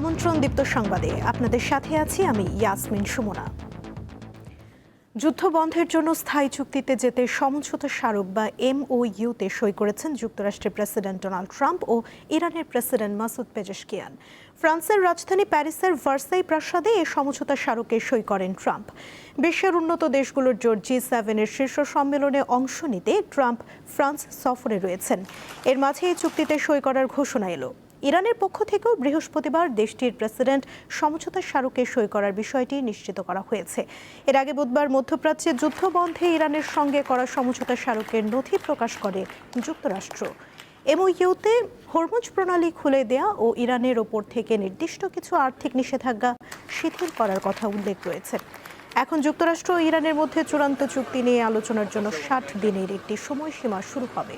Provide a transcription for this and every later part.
আমন্ত্রণ দীপ্ত সংবাদে আপনাদের সাথে আছি আমি ইয়াসমিন সুমনা। যুদ্ধ বন্ধের জন্য স্থায়ী চুক্তিতে যেতে সমঝোতা স্মারক বা MOU-তে সই করেছেন যুক্তরাষ্ট্রের প্রেসিডেন্ট ডোনাল্ড ট্রাম্প ও ইরানের প্রেসিডেন্ট মাসুদ পেজেশকিয়ান। ফ্রান্সের রাজধানী প্যারিসের ভার্সাই প্রাসাদে এই সমঝোতা স্মারকে সই করেন ট্রাম্প। বিশ্বের উন্নত দেশগুলোর জোট G7-এর শীর্ষ সম্মেলনে অংশ নিতে ট্রাম্প ফ্রান্স সফরে রয়েছেন। এর মাঝে এই চুক্তিতে সই করার ঘোষণা এলো। ইরানের পক্ষ থেকেও বৃহস্পতিবার দেশটির প্রেসিডেন্ট সমঝোতা স্মারকে সই করার বিষয়টি নিশ্চিত করা হয়েছে। এর আগে বুধবার মধ্যপ্রাচ্যে যুদ্ধ বন্ধে ইরানের সঙ্গে করা সমঝোতা স্মারকের নথি প্রকাশ করে যুক্তরাষ্ট্র। MOU-তে হরমুজ প্রণালী খুলে দেয়া ও ইরানের ওপর থেকে নির্দিষ্ট কিছু আর্থিক নিষেধাজ্ঞা শিথিল করার কথা উল্লেখ রয়েছে। এখন যুক্তরাষ্ট্র ও ইরানের মধ্যে চূড়ান্ত চুক্তি নিয়ে আলোচনার জন্য 60 দিনের একটি সময়সীমা শুরু হবে।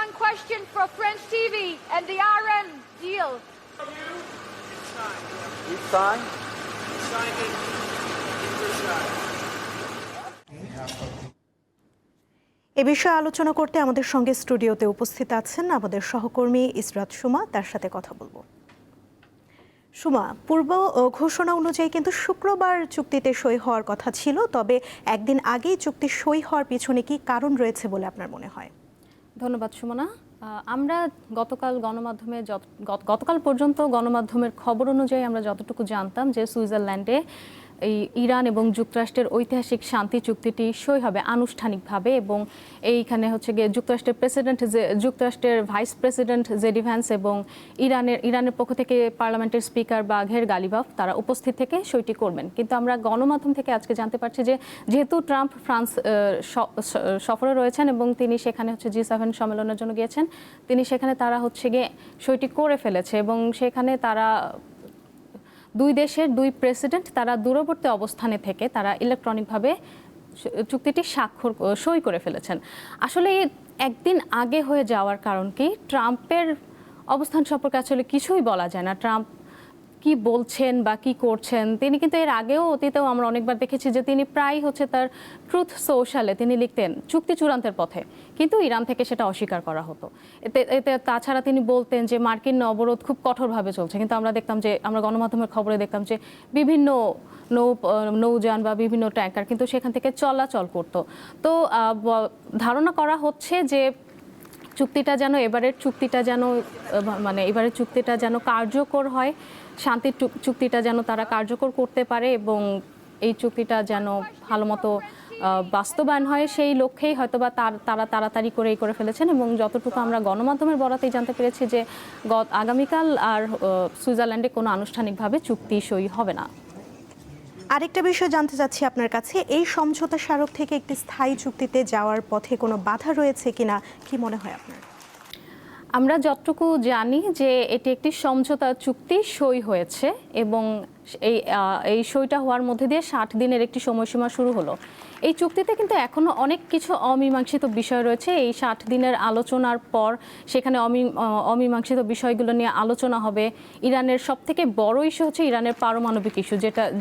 One question for French TV and the Iran deal. You sign? এ বিষয়ে আলোচনা করতে আমাদের সঙ্গে স্টুডিওতে উপস্থিত আছেন আমাদের সহকর্মী ইসরাত সুমা। তার সাথে কথা বলবো। সুমা, পূর্ব ঘোষণা অনুযায়ী কিন্তু শুক্রবার চুক্তিতে সই হওয়ার কথা ছিল, তবে একদিন আগেই চুক্তি সই হওয়ার পিছনে কি কারণ রয়েছে বলে আপনার মনে হয়? ধন্যবাদ সুমনা। আমরা গতকাল পর্যন্ত গণমাধ্যমের খবর অনুযায়ী আমরা যতটুকু জানতাম যে সুইজারল্যান্ডে এই ইরান এবং যুক্তরাষ্ট্রের ঐতিহাসিক শান্তি চুক্তিটি সই হবে আনুষ্ঠানিকভাবে, এবং এইখানে হচ্ছে গিয়ে যুক্তরাষ্ট্রের ভাইস প্রেসিডেন্ট জেডি ভ্যান্স এবং ইরানের পক্ষ থেকে পার্লামেন্টের স্পিকার বাঘের গালিবাফ তারা উপস্থিত থেকে সইটি করবেন। কিন্তু আমরা গণমাধ্যম থেকে আজকে জানতে পারছি যে যেহেতু ট্রাম্প ফ্রান্স সফরে রয়েছেন এবং তিনি সেখানে হচ্ছে G7 সম্মেলনের জন্য গিয়েছেন, তিনি সেখানে তারা হচ্ছে গিয়ে সইটি করে ফেলেছে এবং সেখানে তারা দুই দেশের দুই প্রেসিডেন্ট তারা দূরবর্তী অবস্থানে থেকে তারা ইলেকট্রনিকভাবে চুক্তিটি সই করে ফেলেছেন। আসলে একদিন আগে হয়ে যাওয়ার কারণ কি? ট্রাম্পের অবস্থান সম্পর্কে আসলে কিছুই বলা যায় না। ট্রাম্প কি বলছেন বা কি করছেন, তিনি কিন্তু এর আগেও অতীতেও আমরা অনেকবার দেখেছি যে তিনি প্রায় হচ্ছে তার ট্রুথ সোশ্যালে তিনি লিখতেন চুক্তি চূড়ান্তের পথে, কিন্তু ইরান থেকে সেটা অস্বীকার করা হতো। এতে তাছাড়া তিনি বলতেন যে মার্কিন অবরোধ খুব কঠোরভাবে চলছে, কিন্তু আমরা গণমাধ্যমের খবরে দেখতাম যে বিভিন্ন নৌযান বা বিভিন্ন ট্যাঙ্কার কিন্তু সেখান থেকে চলাচল করত। তো ধারণা করা হচ্ছে যে এবারের চুক্তিটা যেন কার্যকর হয়, শান্তির চুক্তিটা যেন তারা কার্যকর করতে পারে এবং এই চুক্তিটা যেন ভালো মতো বাস্তবায়ন হয়, সেই লক্ষ্যেই হয়তোবা তারা তাড়াতাড়ি করে ফেলেছেন। এবং যতটুকু আমরা গণমাধ্যমের বরাতেই জানতে পেরেছি যে আগামীকাল আর সুইজারল্যান্ডে কোনো আনুষ্ঠানিকভাবে চুক্তি সই হবে না। আরেকটা বিষয় জানতে চাচ্ছি আপনার কাছে, এই সমঝোতা স্মারক থেকে একটি স্থায়ী চুক্তিতে যাওয়ার পথে কোনো বাধা রয়েছে কিনা, কি মনে হয় আপনার? আমরা যতটুকু জানি যে এটি একটি সমঝোতা চুক্তি সই হয়েছে এবং এই সইটা হওয়ার মধ্যে দিয়ে 60 দিনের একটি সময়সীমা শুরু হলো। এই চুক্তিতে কিন্তু এখনও অনেক কিছু অমীমাংসিত বিষয় রয়েছে। এই 60 দিনের আলোচনার পর সেখানে অমীমাংসিত বিষয়গুলো নিয়ে আলোচনা হবে। ইরানের সবথেকে বড় ইস্যু হচ্ছে ইরানের পারমাণবিক ইস্যু,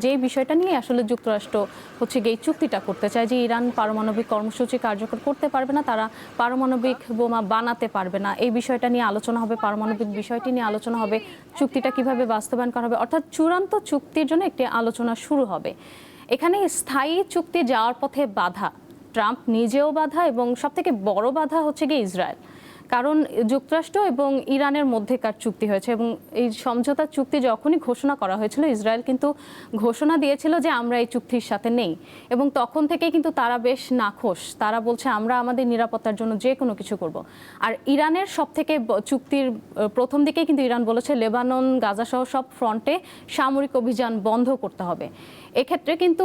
যে বিষয়টা নিয়ে আসলে যুক্তরাষ্ট্র হচ্ছে এই চুক্তিটা করতে চায় যে ইরান পারমাণবিক কর্মসূচি কার্যকর করতে পারবে না, তারা পারমাণবিক বোমা বানাতে পারবে না। এই বিষয়টা নিয়ে আলোচনা হবে, পারমাণবিক বিষয়টি নিয়ে আলোচনা হবে, চুক্তিটা কিভাবে বাস্তবায়ন করা হবে, অর্থাৎ চূড়ান্ত চুক্তির জন্য একটি আলোচনা শুরু হবে। এখানে স্থায়ী চুক্তি যাওয়ার পথে বাধা, ট্রাম্প নিজেও বাধা এবং সবথেকে বড় বাধা হচ্ছে গিয়ে ইসরায়েল। কারণ যুক্তরাষ্ট্র এবং ইরানের মধ্যেকার চুক্তি হয়েছে এবং এই সমঝোতা চুক্তি যখনই ঘোষণা করা হয়েছিল ইসরায়েল কিন্তু ঘোষণা দিয়েছিল যে আমরা এই চুক্তির সাথে নেই, এবং তখন থেকেই কিন্তু তারা বেশ নাখোশ। তারা বলছে আমরা আমাদের নিরাপত্তার জন্য যে কোনো কিছু করব। আর ইরানের সবথেকে চুক্তির প্রথম দিকেই কিন্তু ইরান বলেছে লেবানন, গাজা সহ সব ফ্রন্টে সামরিক অভিযান বন্ধ করতে হবে। এক্ষেত্রে কিন্তু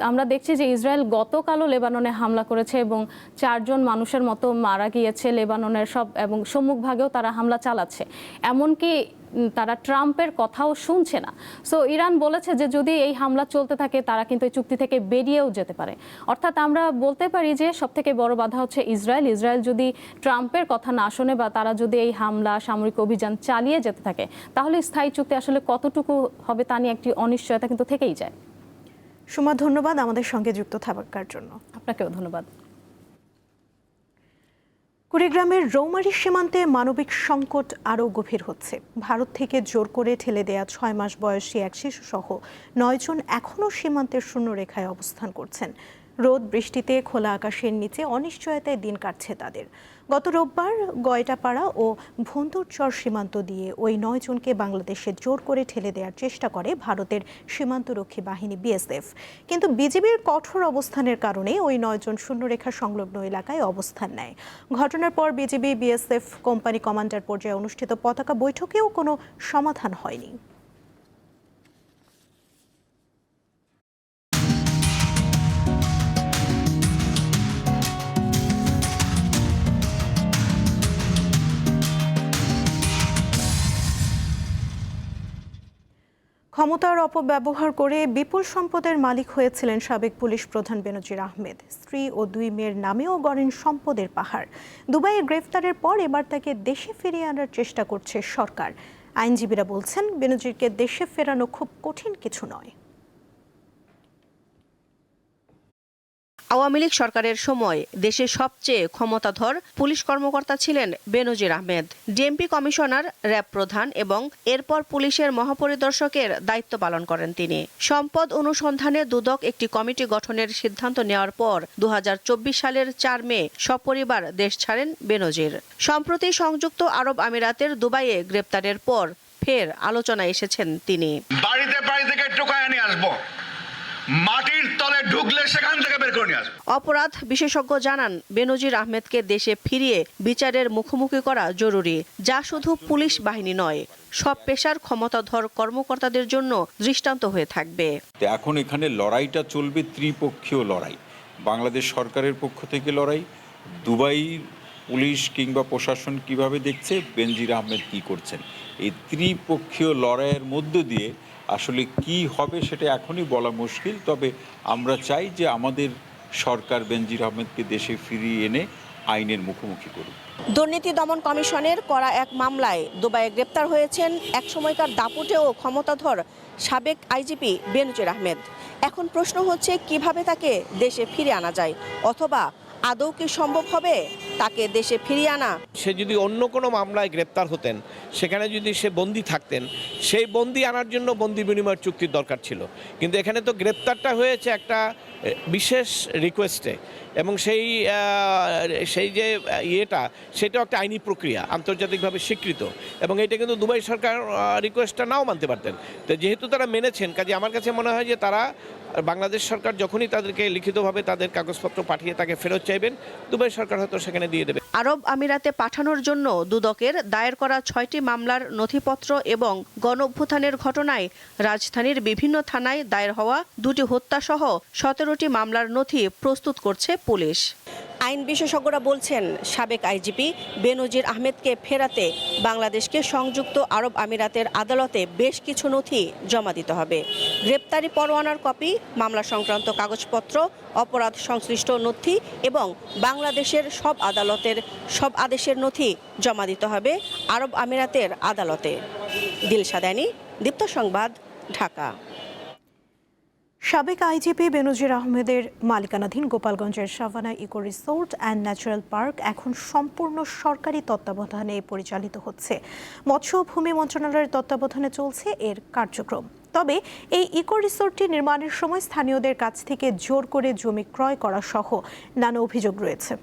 আমরা দেখছি যে ইসরায়েল গতকালও লেবাননে হামলা করেছে এবং 4 জন মানুষের মতো মারা গিয়েছে লেবাননের সব, এবং সম্মুখভাগেও তারা হামলা চালাচ্ছে, এমনকি তারা ট্রাম্পের কথাও শুনছে না। সো ইরান বলেছে যে যদি এই হামলা চলতে থাকে তারা কিন্তু এই চুক্তি থেকে বেরিয়েও যেতে পারে। অর্থাৎ আমরা বলতে পারি যে সবথেকে বড় বাধা হচ্ছে ইসরায়েল যদি ট্রাম্পের কথা না শোনে বা তারা যদি এই হামলা সামরিক অভিযান চালিয়ে যেতে থাকে তাহলে স্থায়ী চুক্তি আসলে কতটুকু হবে তা নিয়ে একটি অনিশ্চয়তা কিন্তু থেকেই যায়। সুমা, ধন্যবাদ আমাদের সঙ্গে যুক্ত থাকার জন্য। আপনাকেও ধন্যবাদ। কুড়িগ্রামের রৌমারী সীমান্তে মানবিক সংকট আরও গভীর হচ্ছে। ভারত থেকে জোর করে ঠেলে দেয়া 6 মাস বয়সী এক শিশুসহ 9 জন এখনও সীমান্তের শূন্যরেখায় অবস্থান করছেন। রোদ বৃষ্টিতে খোলা আকাশের নিচে অনিশ্চয়তায় দিন কাটছে তাদের। গত রোববার গয়টাপাড়া ও ভন্দুরচর সীমান্ত দিয়ে ওই 9 জনকে বাংলাদেশে জোর করে ঠেলে দেওয়ার চেষ্টা করে ভারতের সীমান্তরক্ষী বাহিনী বিএসএফ। কিন্তু বিজিবির কঠোর অবস্থানের কারণে ওই 9 জন শূন্যরেখা সংলগ্ন এলাকায় অবস্থান নেয়। ঘটনার পর বিজিবি বিএসএফ কোম্পানি কমান্ডার পর্যায়ে অনুষ্ঠিত পতাকা বৈঠকেও কোনো সমাধান হয়নি। ক্ষমতার অপব্যবহার করে বিপুল সম্পদের মালিক হয়েছিলেন সাবেক পুলিশ প্রধান বেনজির আহমেদ। স্ত্রী ও 2 মেয়ের নামেও গড়েন সম্পদের পাহাড়। দুবাইয়ে গ্রেফতারের পর এবার তাকে দেশে ফিরিয়ে আনার চেষ্টা করছে সরকার। আইনজীবীরা বলছেন, বেনজিরকে দেশে ফেরানো খুব কঠিন কিছু নয়। আওয়ামী লীগ সরকারের সময় দেশের সবচেয়ে ক্ষমতাধর পুলিশ কর্মকর্তা ছিলেন বেনজির আহমেদ। ডিএমপি কমিশনার, র্যাব প্রধান এবং এরপর পুলিশের মহাপরিদর্শকের দায়িত্ব পালন করেন তিনি। সম্পদ অনুসন্ধানে দুদক একটি কমিটি গঠনের সিদ্ধান্ত নেওয়ার পর 2024 সালের 4 মে সপরিবার দেশ ছাড়েন বেনজির। সম্প্রতি সংযুক্ত আরব আমিরাতের দুবাইয়ে গ্রেপ্তারের পর ফের আলোচনায় এসেছেন তিনি। বাড়ি থেকে টোকায় নিয়ে আসবো, মাটির তলে ঢুকলে সেখান থেকে বের করে নিয়ে আসবো। অপরাধ বিশেষজ্ঞ জানান, বেনজির আহমেদকে দেশে ফিরিয়ে বিচারের মুখোমুখি করা জরুরি, যা শুধু পুলিশ বাহিনী নয়, সব পেশার ক্ষমতাধর কর্মকর্তাদের জন্য দৃষ্টান্ত হয়ে থাকবে। এখন এখানে লড়াইটা চলবে ত্রিপক্ষীয় লড়াই। বাংলাদেশ সরকারের পক্ষ থেকে লড়াই, দুবাইয়ের পুলিশ কিংবা প্রশাসন কিভাবে দেখছে, বেনজির আহমেদ কি করছেন, এই ত্রিপক্ষীয় লড়াইয়ের মধ্য দিয়ে আসলে কি হবে সেটা এখনই বলা মুশকিল। তবে আমরা চাই যে আমাদের সরকার বেনজির আহমেদকে দেশে ফিরিয়ে এনে আইনের মুখোমুখি করুক। দুর্নীতি দমন কমিশনের করা এক মামলায় দুবাইয়ে গ্রেপ্তার হয়েছেন এক সময়কার দাপুটে ও ক্ষমতাধর সাবেক আইজিপি বেনজির আহমেদ। এখন প্রশ্ন হচ্ছে, কিভাবে তাকে দেশে ফিরে আনা যায়, অথবা আদৌ কি সম্ভব হবে তাকে দেশে ফিরিয়ে আনা? সে যদি অন্য কোনো মামলায় গ্রেপ্তার হতেন, সেখানে যদি সে বন্দি থাকতেন, সেই বন্দি আনার জন্য বন্দি বিনিময় চুক্তির দরকার ছিল। কিন্তু এখানে তো গ্রেপ্তারটা হয়েছে একটা বিশেষ রিকোয়েস্টে, এবং সেই যে সেটাও একটা আইনি প্রক্রিয়া, আন্তর্জাতিকভাবে স্বীকৃত, এবং এটা কিন্তু দুবাই সরকার রিকোয়েস্টটা নাও মানতে পারতেন। তো যেহেতু তারা মেনেছেন, কাজে আমার কাছে মনে হয় যে তারা, বাংলাদেশ সরকার যখনই তাদেরকে লিখিতভাবে তাদের কাগজপত্র পাঠিয়ে তাকে ফেরত চাইবেন, দুবাই সরকার হয়তো সেখানে দিয়ে দেবে। আরব আমিরাতে পাঠানোর জন্য দুদকের দায়ের করা 6টি মামলার নথিপত্র এবং গণঅভ্যুত্থানের ঘটনায় রাজধানীর বিভিন্ন থানায় দায়ের হওয়া 2টি হত্যাসহ 17টি মামলার নথি প্রস্তুত করছে পুলিশ। আইন বিশেষজ্ঞরা বলছেন, সাবেক আইজিপি বেনজির আহমেদকে ফেরাতে বাংলাদেশকে সংযুক্ত আরব আমিরাতের আদালতে বেশ কিছু নথি জমা দিতে হবে। গ্রেপ্তারি পরোয়ানার কপি, মামলা সংক্রান্ত কাগজপত্র, অপরাধ সংশ্লিষ্ট নথি এবং বাংলাদেশের সব আদালতের সব আদেশের নথি জমা দিতে হবে আরব আমিরাতের আদালতে। দিলশা দানি, দীপ্ত সংবাদ, ঢাকা। সাবেক আইজিপি বেনজির আহমেদের মালিকানাধীন গোপালগঞ্জের Savanna Eco Resort and Natural Park এখন সম্পূর্ণ সরকারি তত্ত্বাবধানে পরিচালিত হচ্ছে। মৎস্য ও ভূমি মন্ত্রণালয়ের তত্ত্বাবধানে চলছে এর কার্যক্রম। তবে এই ইকো রিসোর্টটি নির্মাণের সময় স্থানীয়দের কাছ থেকে জোর করে জমি ক্রয় করা সহ নানা অভিযোগ রয়েছে।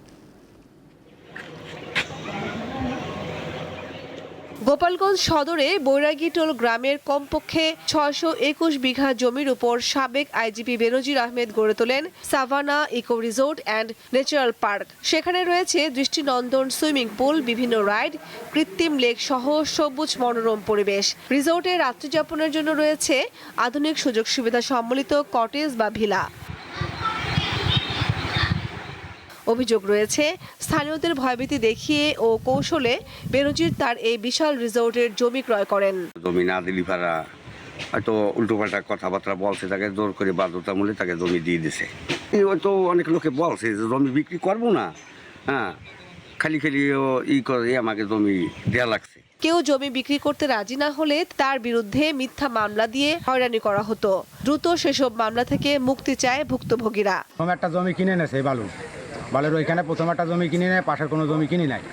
গোপালগঞ্জ সদরে বৈরাগীটোল গ্রামের কমপক্ষে 621 বিঘা জমির উপর সাবেক আইজিপি বেনজির আহমেদ গড়ে তোলেন Savanna Eco Resort and Natural Park. সেখানে রয়েছে দৃষ্টিনন্দন সুইমিং পুল, বিভিন্ন রাইড, কৃত্রিম লেক সহ সবুজ মনোরম পরিবেশ। রিসোর্টে রাত্রিযাপনের জন্য রয়েছে আধুনিক সুযোগ সুবিধা সম্বলিত কটেজ বা ভিলা। অভিযোগ রয়েছে, স্থানীয়দের ভয়ভীতি দেখিয়ে ও কৌশলে বেনজির তার এই বিশাল রিসোর্টের জমি ক্রয় করেন। জমি না দিলি পারা হয়তো উল্টোপাল্টা কথাবার্তা বলছে, তাকে জোর করে বাধ্যতামূলক তাকে জমি দিয়ে দিছে। হয়তো অনেক লোকে বলছে যে জমি বিক্রি করবো না, হ্যাঁ, খালি করে আমাকে জমি দেওয়া লাগছে। কেউ জমি বিক্রি করতে রাজি না হলে তার বিরুদ্ধে মিথ্যা মামলা দিয়ে হয়রানি করা হতো। দ্রুত সেসব মামলা থেকে মুক্তি চায় ভুক্তভোগীরা। একটা জমি কিনে নেছে বালু, বালের ওইখানে প্রথম একটা জমি কিনে নেয়, পাশের কোনো জমি কিনি নাই।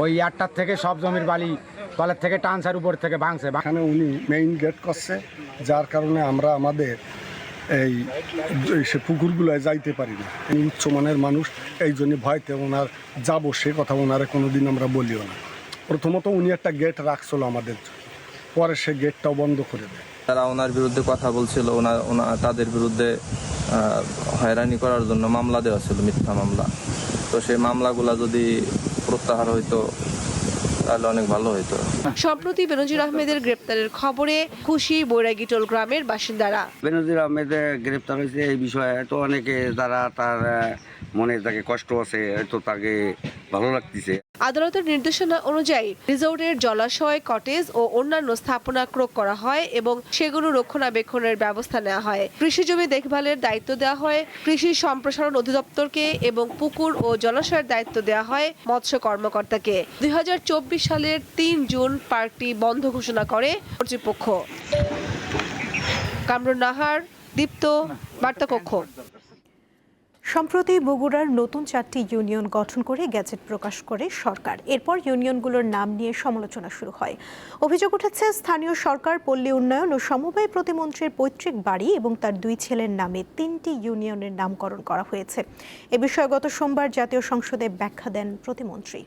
ওই ইয়ারটার থেকে সব জমির বালি তলের থেকে টানসার উপর থেকে ভাঙছে। এখানে উনি মেইন গেট করছে, যার কারণে আমরা আমাদের এই সে পুকুরগুলোয় যাইতে পারি না। উচ্চমানের মানুষ, এই জন্য ভয়তে ওনার যাবো সে কথা ওনারে কোনোদিন আমরা বলিও না। প্রথমত উনি একটা গেট রাখছিল আমাদের, পরে সে গেটটাও বন্ধ করে দেয়। তারা ওনার বিরুদ্ধে কথা বলছিল, তাদের বিরুদ্ধে হয়রানি করার জন্য মামলা দেওয়া ছিল, মিথ্যা মামলা। তো সেই মামলাগুলা যদি প্রত্যাহার হইতো তাহলে অনেক ভালো হইতো। সম্প্রতি বেনজির আহমেদের গ্রেপ্তারের খবরে খুশি বৈরাগীটোল গ্রামের বাসিন্দারা। বেনজির আহমেদ গ্রেপ্তার হয়েছে এই বিষয়ে তো অনেকে যারা তার মনে তাকে কষ্ট আছে, তো তাকে ভালো লাগতেছে। আদালতের নির্দেশনা অনুযায়ী রিসোর্টের জলাশয়, কটেজ ও অন্যান্য স্থাপনা ক্রয় করা হয় এবং সেগুলো রক্ষণাবেক্ষণের ব্যবস্থা নেওয়া হয়। কৃষি জমি দেখভালের দায়িত্ব দেওয়া হয় কৃষি সম্প্রসারণ অধিদপ্তরকে এবং পুকুর ও জলাশয়ের দায়িত্ব দেওয়া হয় মৎস্য কর্মকর্তাকে। 2024 সালের 3 জুন পার্কটি বন্ধ ঘোষণা করে কর্তৃপক্ষ। কামরুন নাহার, দীপ্ত, বার্তাকক্ষ। সম্প্রতি বগুড়ার নতুন 4টি ইউনিয়ন গঠন করে গ্যাজেট প্রকাশ করে সরকার। এরপর ইউনিয়নগুলোর নাম নিয়ে সমালোচনা শুরু হয়। অভিযোগ উঠেছে স্থানীয় সরকার, পল্লী উন্নয়ন ও সমবায় প্রতিমন্ত্রীর পৈতৃক বাড়ি এবং তার 2 ছেলের নামে 3টি ইউনিয়নের নামকরণ করা হয়েছে। এ বিষয়ে গত সোমবার জাতীয় সংসদে ব্যাখ্যা দেন প্রতিমন্ত্রী।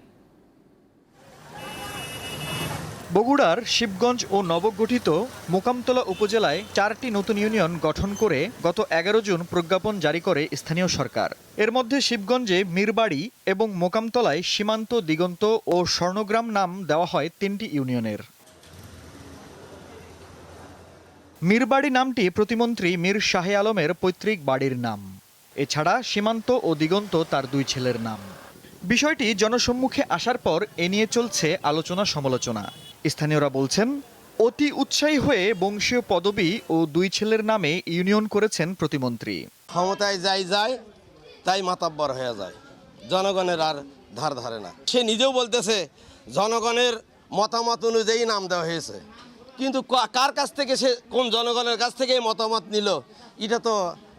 বগুড়ার শিবগঞ্জ ও নবগঠিত মোকামতলা উপজেলায় 4টি নতুন ইউনিয়ন গঠন করে গত 11 জুন প্রজ্ঞাপন জারি করে স্থানীয় সরকার। এর মধ্যে শিবগঞ্জে মীরবাড়ি এবং মোকামতলায় সীমান্ত, দিগন্ত ও স্বর্ণগ্রাম নাম দেওয়া হয় 3টি ইউনিয়নের। মীরবাড়ি নামটি প্রতিমন্ত্রী মীর শাহে আলমের পৈতৃক বাড়ির নাম। এছাড়া সীমান্ত ও দিগন্ত তার 2 ছেলের নাম। বিষয়টি জনসম্মুখে আসার পর এ নিয়ে চলছে আলোচনা সমালোচনা। স্থানীয়রা বলছেন, অতি উৎসাহী হয়ে বংশীয় পদবি ও 2 ছেলের নামে ইউনিয়ন করেছেন প্রতিমন্ত্রী। ক্ষমতায় যায় তাই মাতাব্বর হয়ে যায়, জনগণের আর ধার ধারে না। সে নিজেও বলতেছে জনগণের মতামত অনুযায়ী নাম দেওয়া হয়েছে, কিন্তু কার কাছ থেকে সে, কোন জনগণের কাছ থেকে মতামত নিল, এটা তো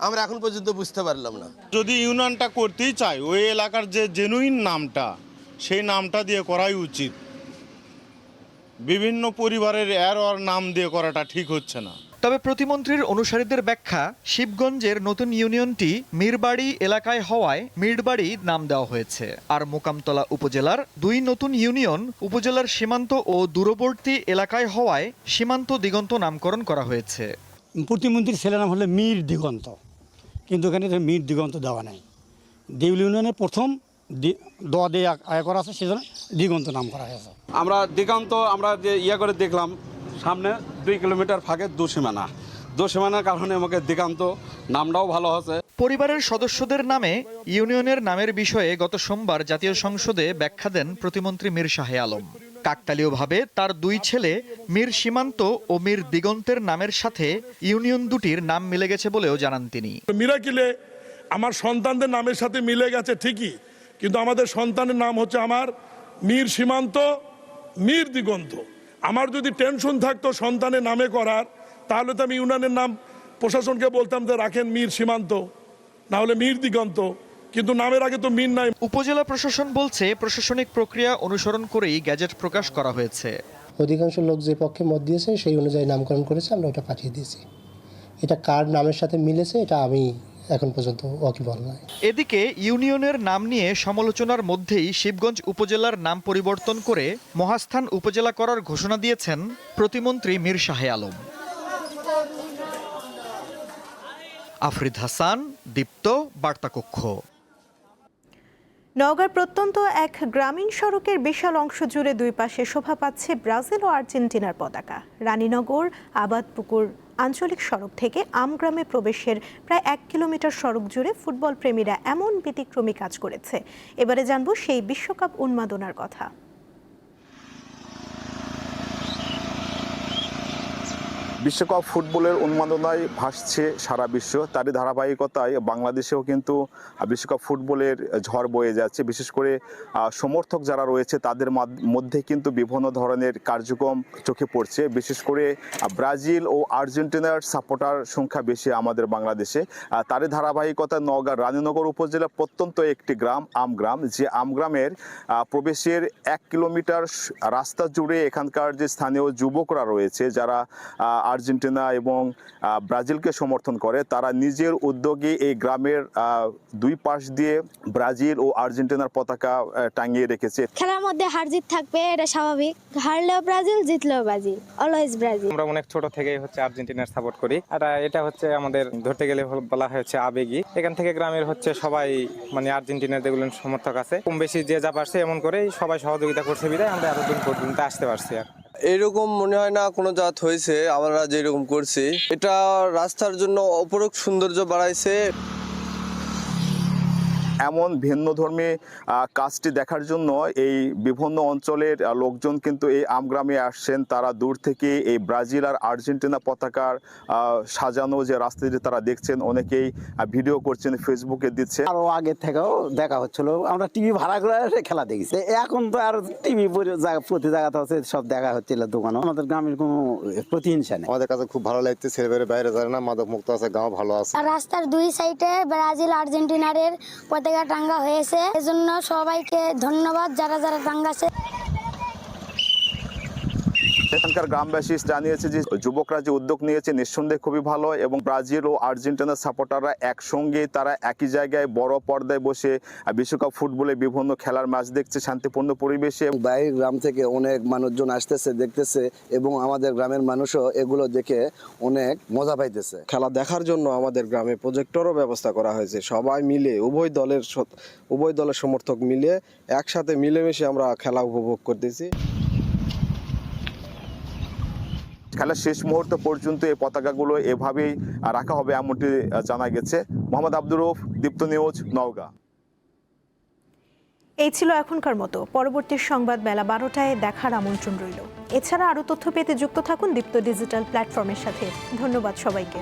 আমরা এখন পর্যন্ত বুঝতে পারলাম না। যদি ইউনিয়নটা করতেই চাই, ওই এলাকার যে জেনুইন নামটা, সেই নামটা দিয়ে করাই উচিত। বিভিন্ন পরিবারের এর ওর নাম দিয়ে করাটা ঠিক হচ্ছে না। তবে প্রতিমন্ত্রীর অনুসারীদের ব্যাখ্যা, শিবগঞ্জের নতুন ইউনিয়নটি মীরবাড়ি এলাকায় হওয়ায় মীরবাড়ি নাম দেওয়া হয়েছে। আর মোকামতলা উপজেলার 2 নতুন ইউনিয়ন উপজেলার সীমান্ত ও দূরবর্তী এলাকায় হওয়ায় সীমান্ত দিগন্ত নামকরণ করা হয়েছে। প্রতিমন্ত্রীর ছেলের নাম হলো মীর দিগন্ত, কিন্তু এখানে মীর দিগন্ত দেওয়া নাই। দেউল ইউনিয়নের প্রথম দ দিয়ে আয় করা আছে, সেজন্য দিগন্ত নাম করা হয়েছে। আমরা দিগন্ত আমরা যে করে দেখলাম, সামনে 2 কিলোমিটার ফাঁকে 2 সীমানার কারণে আমাকে দিগন্ত নামটাও ভালো হচ্ছে। পরিবারের সদস্যদের নামে ইউনিয়নের নামের বিষয়ে গত সোমবার জাতীয় সংসদে ব্যাখ্যা দেন প্রতিমন্ত্রী মীর শাহে আলম। কাকতালীয়ভাবে তার 2 ছেলে মীর সীমান্ত ও মীর দিগন্তের নামের সাথে ইউনিয়ন দুটির নাম মিলে গেছে বলেও জানান তিনি। মিরাকিলে আমার সন্তানদের নামের সাথে মিলে গেছে ঠিকই, কিন্তু আমাদের সন্তানের নাম হচ্ছে আমার মীর সীমান্ত, মীর দিগন্ত। আমার যদি টেনশন থাকতো সন্তানের নামে করার, তাহলে তো আমি ইউনিয়নের নাম প্রশাসনকে বলতাম যে রাখেন মীর সীমান্ত, না হলে মীর দিগন্ত, কিন্তু নামের আগে তো মীর নাই। উপজেলা প্রশাসন বলছে প্রশাসনিক প্রক্রিয়া অনুসরণ করেই গ্যাজেট প্রকাশ করা হয়েছে। অধিকাংশ লোক যে পক্ষে মত দিয়েছে সেই অনুযায়ী নামকরণ করেছে, আমরা ওটা পাঠিয়ে দিয়েছি। এটা কার নামের সাথে মিলেছে এটা আমি এখন পর্যন্ত ওয়াকিবহাল নয়। এদিকে ইউনিয়নের নাম নিয়ে সমালোচনার মধ্যেই শিবগঞ্জ উপজেলার নাম পরিবর্তন করে মহাস্থান উপজেলা করার ঘোষণা দিয়েছেন প্রতিমন্ত্রী মীর শাহে আলম। আফরিদ হাসান, দীপ্ত, বার্তাকক্ষ। নওগাঁর প্রত্যন্ত এক গ্রামীণ সড়কের বিশাল অংশ জুড়ে 2 পাশে শোভা পাচ্ছে ব্রাজিল ও আর্জেন্টিনার পতাকা। রানীনগর আবাদপুকুর আঞ্চলিক সড়ক থেকে আমগ্রামে প্রবেশের প্রায় 1 কিলোমিটার সড়ক জুড়ে ফুটবল প্রেমীরা এমন ব্যতিক্রমী কাজ করেছে। এবারে জানবো সেই বিশ্বকাপ উন্মাদনার কথা। বিশ্বকাপ ফুটবলের উন্মাদনায় ভাসছে সারা বিশ্ব, তারই ধারাবাহিকতায় বাংলাদেশেও কিন্তু বিশ্বকাপ ফুটবলের ঝড় বয়ে যাচ্ছে। বিশেষ করে সমর্থক যারা রয়েছে তাদের মধ্যে কিন্তু বিভিন্ন ধরনের কার্যক্রম চোখে পড়ছে। বিশেষ করে ব্রাজিল ও আর্জেন্টিনার সাপোর্টার সংখ্যা বেশি আমাদের বাংলাদেশে। তারই ধারাবাহিকতায় নওগাঁ রানীনগর উপজেলা প্রত্যন্ত একটি গ্রাম আমগ্রাম, যে আমগ্রামের প্রবেশের 1 কিলোমিটার রাস্তা জুড়ে এখানকার যে স্থানীয় যুবকরা রয়েছে যারা আর্জেন্টিনা এবং ব্রাজিলকে সমর্থন করে, তারা নিজের উদ্যোগে এই গ্রামের দুই পাশ দিয়ে ব্রাজিল ও আর্জেন্টিনার পতাকা টাঙিয়ে রেখেছে। খেলার মধ্যে হার জিত থাকবে, এটা স্বাভাবিক। হারলেও ব্রাজিল, জিতলেও ব্রাজিল, অলওয়েজ ব্রাজিল। আমরা অনেক ছোট থেকেই হচ্ছে আর্জেন্টিনার সাপোর্ট করি, আর এটা হচ্ছে আমাদের ধরতে গেলে বলা হচ্ছে আবেগী। এখান থেকে গ্রামের হচ্ছে সবাই মানে আর্জেন্টিনার যেগুলো সমর্থক আছে কম বেশি যে যা পারছে এমন করেই সবাই সহযোগিতা করছে বিধায় আমরা এতদিন পর্যন্ত আসতে পারছি। আর এরকম মনে হয় না কোনো জাত হয়েছে, আমরা যেরকম করছি এটা রাস্তার জন্য অপরূপ সৌন্দর্য বাড়াইছে। এমন ভিন্নধর্মী কাজটি দেখার জন্য এই বিভিন্ন অঞ্চলের লোকজন কিন্তু এই আমগ্রামে আসছেন। তারা দূর থেকে এই ব্রাজিল আর আর্জেন্টিনা পতাকার সাজানো যে রাস্তাটি তারা দেখছেন, অনেকেই ভিডিও করছেন, ফেসবুকে দিচ্ছেন। আরো আগে থেকেও দেখা হচ্ছিল, আমরা টিভি ভাড়া করে খেলা দেখেছি। এখন তো আর টিভি প্রতি জায়গাতে হচ্ছে, সব দেখা হচ্ছিল দোকানে। আমাদের গ্রামের কোনো প্রতিহিংসা নেই। আমাদের কাছে খুব ভালো লাগছে, ছেলেবেলে বাইরে যায় না, মাদক মুক্ত আছে, গাঁও ভালো আছে। রাস্তার দুই সাইডে ব্রাজিল আর্জেন্টিনার পতাকা টাঙ্গা হয়েছে, এজন্য সবাইকে ধন্যবাদ যারা যারা টাঙ্গাছে। এখানকার গ্রামবাসী জানিয়েছে যে যুবকরা যে উদ্যোগ নিয়েছে নিঃসন্দেহে খুবই ভালো, এবং ব্রাজিল ও আর্জেন্টিনার সাপোর্টাররা একসঙ্গে তারা একই জায়গায় বড় পর্দায় বসে বিশ্বকাপ ফুটবলে বিভিন্ন খেলার ম্যাচ দেখছে শান্তিপূর্ণ পরিবেশে। বাইরের গ্রাম থেকে অনেক মানুষজন আসতেছে, দেখতেছে, এবং আমাদের গ্রামের মানুষও এগুলো দেখে অনেক মজা পাইতেছে। খেলা দেখার জন্য আমাদের গ্রামে প্রজেক্টরও ব্যবস্থা করা হয়েছে। সবাই মিলে উভয় দলের সমর্থক মিলে একসাথে মিলেমিশে আমরা খেলা উপভোগ করতেছি। খেলার শেষ মুহূর্ত পর্যন্ত এই পতাকাগুলো এভাবেই রাখা হবে এমনটি জানা গেছে। মোহাম্মদ আব্দুর রউফ, দীপ্ত নিউজ, নওগাঁ। এই ছিল এখনকার মতো। পরবর্তী সংবাদ বেলা 12টায় দেখার আমন্ত্রণ রইল। এছাড়া আরও তথ্য পেতে যুক্ত থাকুন দীপ্ত ডিজিটাল প্ল্যাটফর্মের সাথে। ধন্যবাদ সবাইকে।